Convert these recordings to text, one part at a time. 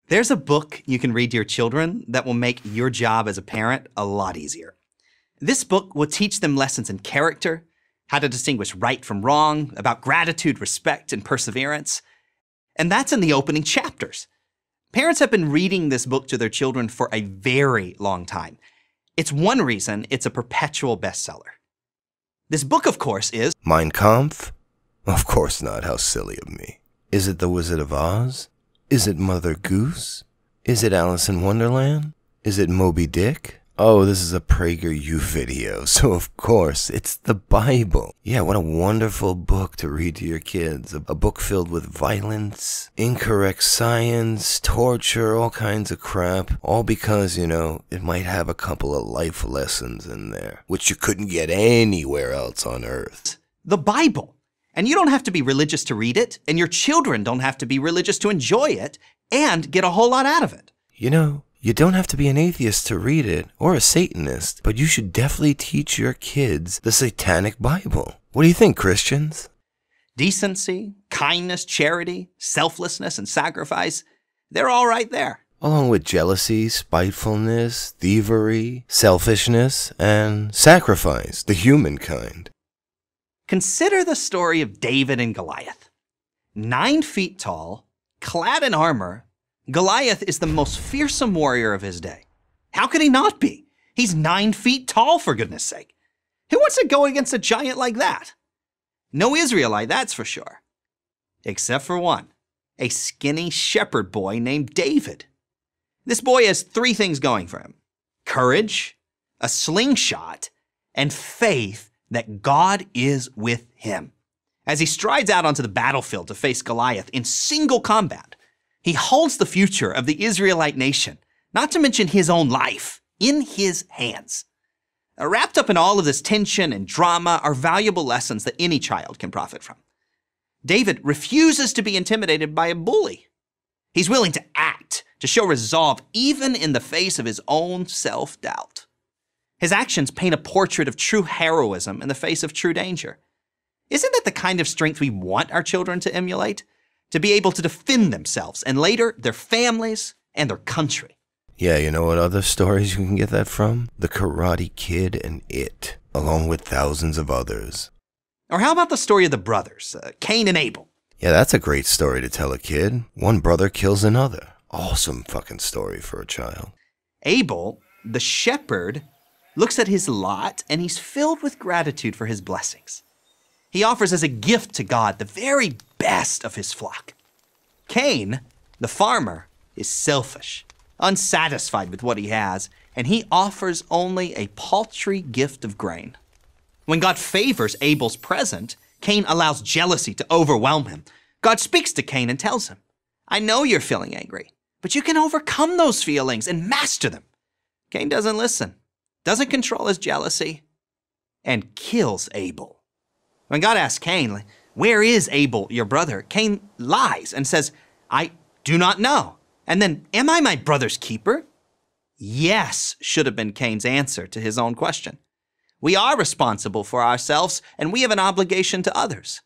There's a book you can read to your children that will make your job as a parent a lot easier. This book will teach them lessons in character, how to distinguish right from wrong, about gratitude, respect, and perseverance. And that's in the opening chapters. Parents have been reading this book to their children for a very long time. It's one reason it's a perpetual bestseller. This book, of course, is Mein Kampf? Of course not. How silly of me. Is it The Wizard of Oz? Is it Mother Goose? Is it Alice in Wonderland? Is it Moby Dick? Oh, this is a PragerU video, so of course, it's the Bible. Yeah, what a wonderful book to read to your kids. A book filled with violence, incorrect science, torture, all kinds of crap. All because, it might have a couple of life lessons in there, which you couldn't get anywhere else on Earth. the Bible. And you don't have to be religious to read it, and your children don't have to be religious to enjoy it and get a whole lot out of it. You don't have to be an atheist to read it, or a Satanist, but you should definitely teach your kids the Satanic Bible. What do you think, Christians? Decency, kindness, charity, selflessness, and sacrifice, they're all right there. Along with jealousy, spitefulness, thievery, selfishness, and sacrifice, the human kind. Consider the story of David and Goliath. 9 feet tall, clad in armor, Goliath is the most fearsome warrior of his day. How could he not be? He's 9 feet tall, for goodness sake. Who wants to go against a giant like that? No Israelite, that's for sure. Except for one, a skinny shepherd boy named David. This boy has 3 things going for him: courage, a slingshot, and faith that God is with him. As he strides out onto the battlefield to face Goliath in single combat, he holds the future of the Israelite nation, not to mention his own life, in his hands. Wrapped up in all of this tension and drama are valuable lessons that any child can profit from. David refuses to be intimidated by a bully. He's willing to act, to show resolve, even in the face of his own self-doubt. His actions paint a portrait of true heroism in the face of true danger. Isn't that the kind of strength we want our children to emulate? To be able to defend themselves and later their families and their country. Yeah, you know what other stories you can get that from? The Karate Kid and It, along with thousands of others. Or how about the story of the brothers, Cain and Abel? Yeah, that's a great story to tell a kid. One brother kills another. Awesome fucking story for a child. Abel, the shepherd, looks at his lot and he's filled with gratitude for his blessings. He offers as a gift to God the very best of his flock. Cain, the farmer, is selfish, unsatisfied with what he has, and he offers only a paltry gift of grain. When God favors Abel's present, Cain allows jealousy to overwhelm him. God speaks to Cain and tells him, "I know you're feeling angry, but you can overcome those feelings and master them." Cain doesn't listen, doesn't control his jealousy, and kills Abel. When God asks Cain, "Where is Abel, your brother?" Cain lies and says, "I do not know." And then, "Am I my brother's keeper?" Yes should have been Cain's answer to his own question. We are responsible for ourselves, and we have an obligation to others.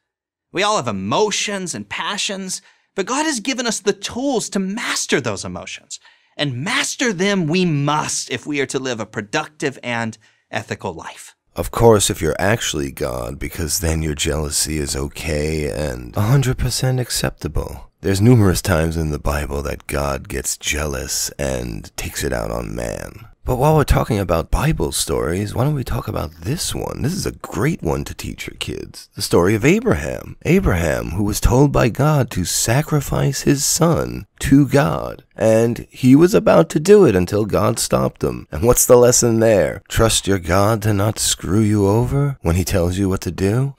We all have emotions and passions, but God has given us the tools to master those emotions. And master them we must if we are to live a productive and ethical life. Of course, if you're actually God, because then your jealousy is okay and 100% acceptable. There's numerous times in the Bible that God gets jealous and takes it out on man. But while we're talking about Bible stories, why don't we talk about this one? This is a great one to teach your kids. The story of Abraham. Abraham, who was told by God to sacrifice his son to God. And he was about to do it until God stopped him. And what's the lesson there? Trust your God to not screw you over when he tells you what to do?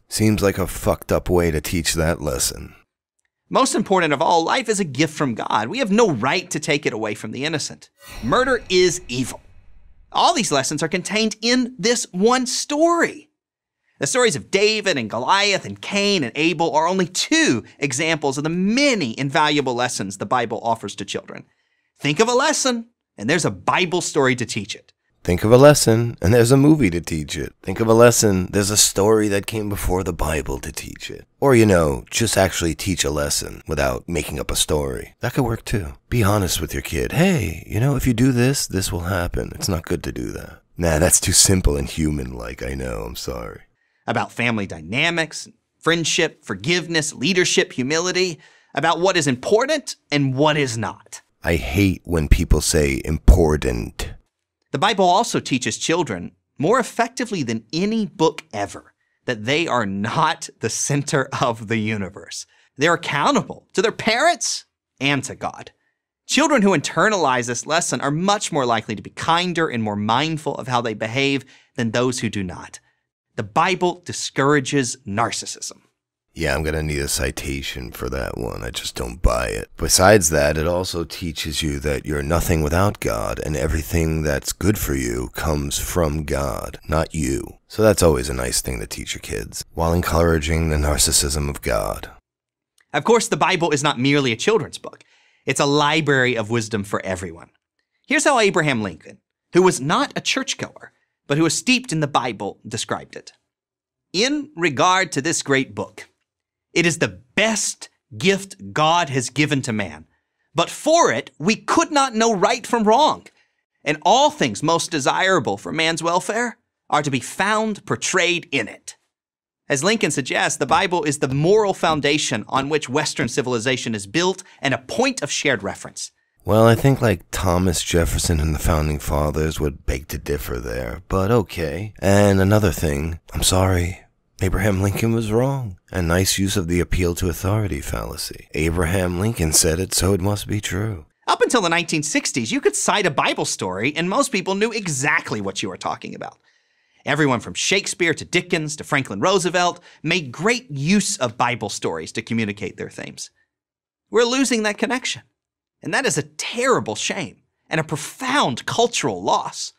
Seems like a fucked up way to teach that lesson. Most important of all, life is a gift from God. We have no right to take it away from the innocent. Murder is evil. All these lessons are contained in this one story. The stories of David and Goliath and Cain and Abel are only 2 examples of the many invaluable lessons the Bible offers to children. Think of a lesson, and there's a Bible story to teach it. Think of a lesson, and there's a movie to teach it. Think of a lesson, there's a story that came before the Bible to teach it. Or, just actually teach a lesson without making up a story. That could work too. Be honest with your kid. Hey, if you do this, this will happen. It's not good to do that. Nah, that's too simple and human-like, I know, I'm sorry. About family dynamics, friendship, forgiveness, leadership, humility, about what is important and what is not. I hate when people say important. The Bible also teaches children, more effectively than any book ever, that they are not the center of the universe. They're accountable to their parents and to God. Children who internalize this lesson are much more likely to be kinder and more mindful of how they behave than those who do not. The Bible discourages narcissism. Yeah, I'm going to need a citation for that one. I just don't buy it. Besides that, it also teaches you that you're nothing without God, and everything that's good for you comes from God, not you. So that's always a nice thing to teach your kids, while encouraging the narcissism of God. Of course, the Bible is not merely a children's book. It's a library of wisdom for everyone. Here's how Abraham Lincoln, who was not a churchgoer, but who was steeped in the Bible, described it. In regard to this great book, it is the best gift God has given to man. But for it, we could not know right from wrong. And all things most desirable for man's welfare are to be found portrayed in it. As Lincoln suggests, the Bible is the moral foundation on which Western civilization is built and a point of shared reference. Well, I think like Thomas Jefferson and the Founding Fathers would beg to differ there, but okay. And another thing, I'm sorry. Abraham Lincoln was wrong. A nice use of the appeal to authority fallacy. Abraham Lincoln said it, so it must be true. Up until the 1960s, you could cite a Bible story and most people knew exactly what you were talking about. Everyone from Shakespeare to Dickens to Franklin Roosevelt made great use of Bible stories to communicate their themes. We're losing that connection, and that is a terrible shame and a profound cultural loss.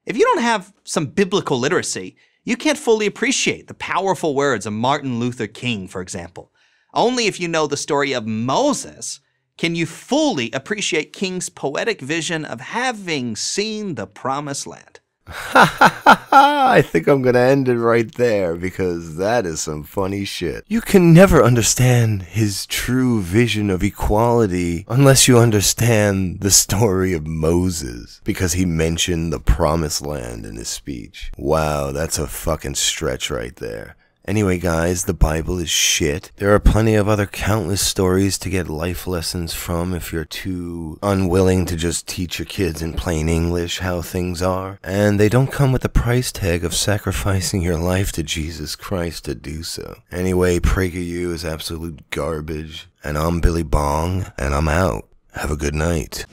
If you don't have some biblical literacy, you can't fully appreciate the powerful words of Martin Luther King, for example. Only if you know the story of Moses can you fully appreciate King's poetic vision of having seen the promised land. I think I'm going to end it right there because that is some funny shit. You can never understand his true vision of equality unless you understand the story of Moses because he mentioned the promised land in his speech. Wow, that's a fucking stretch right there. Anyway, guys, the Bible is shit. There are plenty of other countless stories to get life lessons from if you're too unwilling to just teach your kids in plain English how things are. And they don't come with the price tag of sacrificing your life to Jesus Christ to do so. Anyway, PragerU is absolute garbage. And I'm Billy Bong, and I'm out. Have a good night.